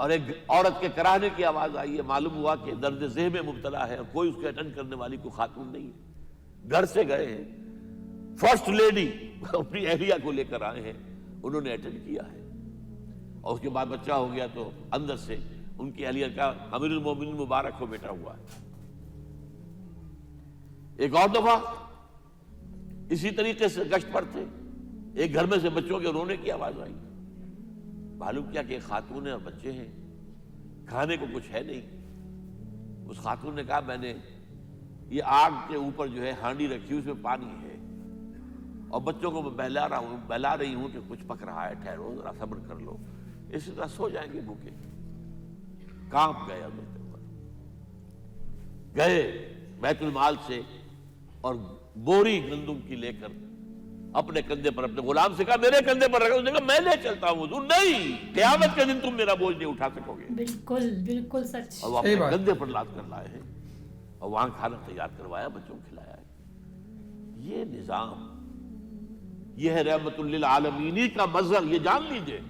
اور ایک عورت کے کراہنے کی آواز آئی ہے. معلوم ہوا کہ درد ذہ میں مبتلا ہے اور کوئی اس کو اٹینڈ کرنے والی کوئی خاتون نہیں ہے. گھر سے گئے ہیں, فرسٹ لیڈی اپنی اہلیہ کو لے کر آئے ہیں, انہوں نے اٹینڈ کیا ہے, اور اس کے بعد بچہ ہو گیا تو اندر سے ان کی اہلیہ کا امیر المومنین مبارک ہو بیٹا ہوا ہے. ایک اور دفعہ اسی طریقے سے گشت پر تھے, ایک گھر میں سے بچوں کے رونے کی آواز آئی. معلوم کیا کہ ایک خاتون ہے اور بچے ہیں, کھانے کو کچھ ہے نہیں. اس خاتون نے کہا میں نے یہ آگ کے اوپر جو ہے ہانڈی رکھی, اس میں پانی ہے, اور بچوں کو میں بہلا رہی ہوں کہ کچھ پک رہا ہے, ٹھہرو ذرا صبر کر لو, اسی طرح سو جائیں گے بھوکے. کانپ گئے حضرت عمر, گئے بیت المال سے اور بوری گندم کی لے کر اپنے کندھے پر اپنے غلام سے کہا میرے کندھے پر رکھو. اس نے کہا میں لے چلتا ہوں حضور. نہیں, قیامت کے دن تم میرا بوجھ نہیں اٹھا سکو گے. بالکل بالکل سچ. اور وہ اپنے کندھے پر لاد کر لائے ہیں اور وہاں کھانا تیار کروایا, بچوں کو کھلایا ہے. یہ نظام, یہ ہے رحمت للعالمینی کا مظہر. یہ جان لیجئے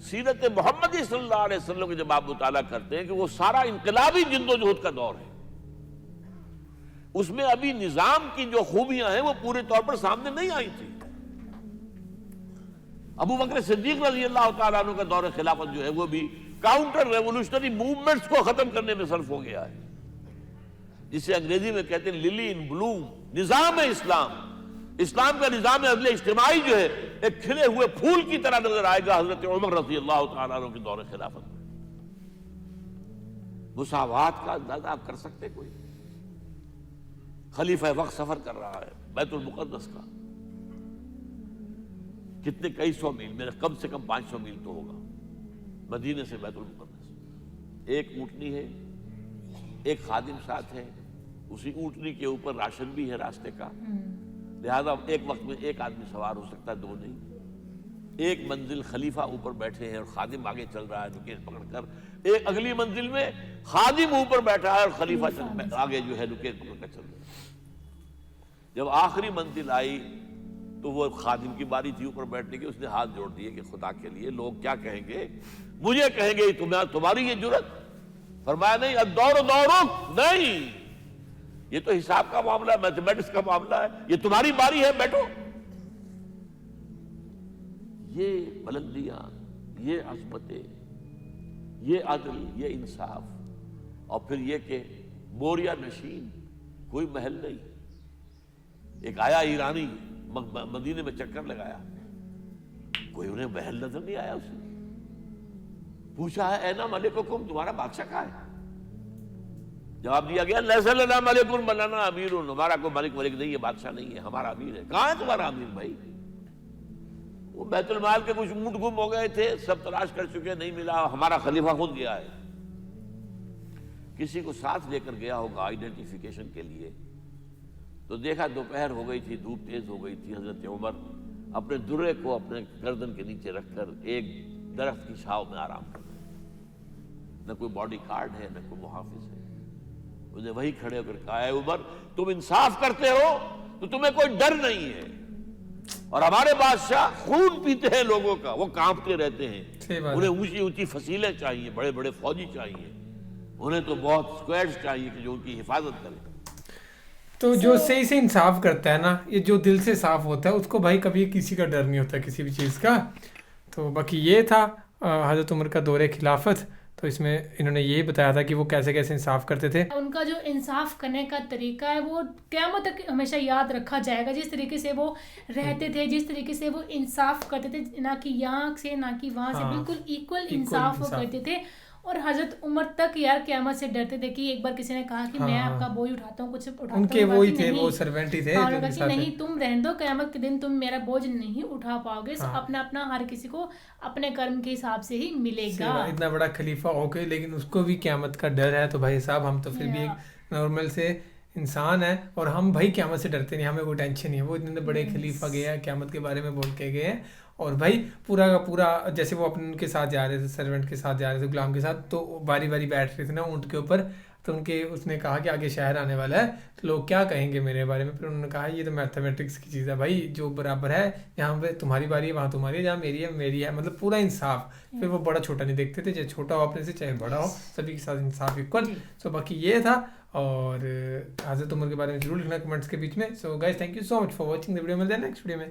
سیرت محمدی صلی اللہ علیہ وسلم کے جب آپ مطالعہ کرتے ہیں کہ وہ سارا انقلابی جدوجہد کا دور ہے, اس میں ابھی نظام کی جو خوبیاں ہیں وہ پورے طور پر سامنے نہیں آئی تھی. ابو بکر صدیق رضی اللہ تعالیٰ عنہ کا دور خلافت جو ہے وہ بھی کاؤنٹر ریولوشنری موومنٹس کو ختم کرنے میں صرف ہو گیا ہے, جسے انگریزی میں کہتے ہیں للی ان بلوم. نظام اسلام, اسلام کا نظام عدل اجتماعی جو ہے ایک کھلے ہوئے پھول کی طرح نظر آئے گا حضرت عمر رضی اللہ تعالیٰ عنہ کے دور خلافت میں. مساوات کا اندازہ آپ کر سکتے کوئی؟ خلیفہ وقت سفر کر رہا ہے بیت المقدس کا, کتنے کئی سو میل, میرے کم سے کم 500 میل تو ہوگا مدینے سے بیت المقدس. ایک اونٹنی ہے, ایک خادم ساتھ ہے, اسی اونٹنی کے اوپر راشن بھی ہے راستے کا, لہذا ایک وقت میں ایک آدمی سوار ہو سکتا ہے, دو نہیں. ایک منزل خلیفہ اوپر بیٹھے ہیں اور خادم آگے چل رہا ہے نکیل پکڑ کر, ایک اگلی منزل میں خادم اوپر بیٹھا ہے اور خلیفہ آگے جو ہے نکیل پکڑ کر چل رہا ہے. جب آخری منزل آئی تو وہ خادم کی باری تھی اوپر بیٹھنے کی, اس نے ہاتھ جوڑ دیے کہ خدا کے لیے لوگ کیا کہیں گے, مجھے کہیں گے تمہاری یہ جرت. فرمایا نہیں, الدور دورک, نہیں, یہ تو حساب کا معاملہ ہے, میتھمیٹکس کا معاملہ ہے, یہ تمہاری باری ہے, بیٹھو. یہ بلندیاں, یہ عظمتیں, یہ عدل, یہ انصاف, اور پھر یہ کہ بوریا نشین, کوئی محل نہیں. ایک آیا ایرانی مدینے میں چکر لگایا, کوئی انہیں محل نظر نہیں آیا. اسے پوچھا ہے اینا ملککم, تمہارا بادشاہ کہاں ہے؟ جواب دیا گیا لیس لنا ملک بل لنا امیر, ہمارا کوئی ملک نہیں ہے, بادشاہ نہیں ہے, ہمارا امیر ہے. کہاں ہے تمہارا امیر بھائی؟ وہ بیت المال کے کچھ اونٹ گم ہو گئے تھے, سب تلاش کر چکے, نہیں ملا, ہمارا خلیفہ خود گیا ہے. کسی کو ساتھ لے کر گیا ہوگا آئیڈینٹیفیکیشن کے لیے, تو دیکھا دوپہر ہو گئی تھی, دھوپ تیز ہو گئی تھی. حضرت عمر اپنے درے کو اپنے گردن کے نیچے رکھ کر ایک درخت کی چھاؤں میں آرام کر رہے, نہ کوئی باڈی گارڈ ہے, نہ کوئی محافظ ہے. انہیں وہی کھڑے ہو کر کہا, اے عمر تم انصاف کرتے ہو تو تمہیں کوئی ڈر نہیں ہے, اور ہمارے بادشاہ خون پیتے ہیں لوگوں کا, وہ کانپتے رہتے ہیں, انہیں اونچی اونچی فصیلیں چاہیے, بڑے بڑے فوجی چاہیے, انہیں تو بہت اسکواڈز چاہیے کہ جو ان کی حفاظت کرے. تو جو صحیح سے انصاف کرتا ہے نا, یہ جو دل سے صاف ہوتا ہے, اس کو بھائی کبھی کسی کا ڈر نہیں ہوتا کسی بھی چیز کا. تو باقی یہ تھا حضرت عمر کا دور خلافت. تو اس میں انہوں نے یہ بتایا تھا کہ وہ کیسے کیسے انصاف کرتے تھے. ان کا جو انصاف کرنے کا طریقہ ہے وہ قیامت تک ہمیشہ یاد رکھا جائے گا. جس طریقے سے وہ رہتے تھے, جس طریقے سے وہ انصاف کرتے تھے, نہ کہ یہاں سے نہ کہ وہاں سے, بالکل ایکول انصاف وہ کرتے تھے. اور حضرت عمر تک یار قیامت سے ڈرتے تھے کہ ایک بار کسی نے کہا کہ میں آپ کا بوجھ اٹھاتا ہوں, کچھ اٹھاتا ہوں, ان کے وہی تھے, وہ سرونٹ ہی تھے, کہ نہیں تم رہنے دو, قیامت کے دن تم میرا بوجھ نہیں اٹھا پاؤ گے. اپنا اپنا ہر کسی کو اپنے کرم کے حساب سے ہی ملے گا. اتنا بڑا خلیفہ ہو کے لیکن اس کو بھی قیامت کا ڈر ہے. تو بھائی صاحب ہم تو پھر بھی ایک نارمل سے انسان ہے, اور ہم بھائی قیامت سے ڈرتے نہیں, ہمیں کوئی ٹینشن نہیں ہے. وہ اتنے بڑے خلیفہ گئے ہیں, قیامت کے بارے میں بول کے گئے ہیں, اور بھائی پورا کا پورا جیسے وہ اپنے ان کے ساتھ جا رہے تھے, سرونٹ کے ساتھ جا رہے تھے, غلام کے ساتھ, تو باری باری بیٹھ رہے تھے نا اونٹ کے اوپر, تو اس نے کہا کہ آگے شہر آنے والا ہے تو لوگ کیا کہیں گے میرے بارے میں. پھر انہوں نے کہا یہ تو میتھمیٹکس کی چیز ہے بھائی, جو برابر ہے یہاں پہ تمہاری باری ہے وہاں تمہاری ہے, جہاں میری ہے میری ہے, مطلب پورا انصاف. پھر وہ بڑا چھوٹا نہیں دیکھتے تھے, چاہے چھوٹا ہو اپنے سے چاہے بڑا ہو, سبھی کے ساتھ انصاف اکول. سو باقی یہ تھا. اور حضرت عمر کے بارے میں ضرور لکھنا کمنٹس کے بیچ میں. So guys thank you so much for watching the video. ملتے ہیں نیکسٹ ویڈیو میں.